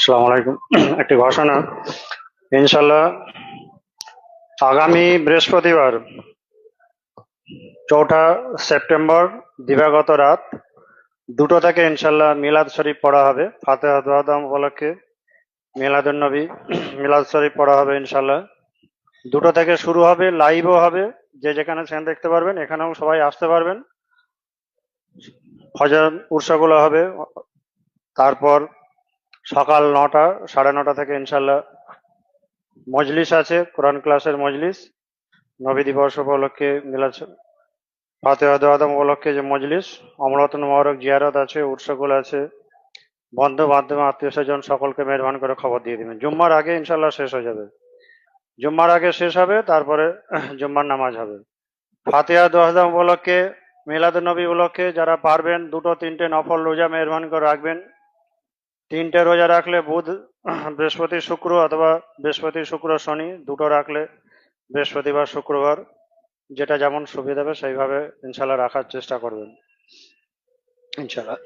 আসসালামু আলাইকুম। একটি ঘোষণা, ইনশাল্লাহ আগামী বৃহস্পতিবার 4 সেপ্টেম্বর দিবাগত রাত 2টো থেকে ইনশাল্লাহ মিলাদ শরীফ পড়া হবে। ফাতেহা দোয়া উপলক্ষে মিলাদুন নবী মিলাদ শরীফ পড়া হবে ইনশাল্লাহ। 2টো থেকে শুরু হবে, লাইভও হবে, যে যেখানে সেখানে দেখতে পারবেন, এখানেও সবাই আসতে পারবেন। ফজর উৎসগুলো হবে। তারপর সকাল 9টা 9:30 থেকে ইনশাল্লাহ মজলিস আছে, কোরআন ক্লাসের মজলিস। নবী দিবস উপলক্ষে মিলাদ ফাতেহা দোয়া উপলক্ষে যে মজলিস, অমরাতুল মোবারক জিয়ারত আছে, উৎসগুলো আছে। বন্ধু বান্ধব আত্মীয় স্বজন সকলকে মেহরবান করে খবর দিয়ে দিবেন। জুম্মার আগে ইনশাল্লাহ শেষ হয়ে যাবে। জুম্মার আগে শেষ হবে, তারপরে জুম্মার নামাজ হবে। ফাতিহা দোয়া উপলক্ষে, মিলাদুন নবী উপলক্ষে যারা পারবেন 2-3টে নফল রোজা মেহরবান করে রাখবেন। 3টে রোজা রাখলে বুধ বৃহস্পতি শুক্র, অথবা বৃহস্পতি শুক্র শনি, 2টো রাখলে বৃহস্পতিবার শুক্রবার, যেটা যেমন সুবিধা হবে সেইভাবে ইনশাল্লাহ রাখার চেষ্টা করবেন ইনশাল্লাহ।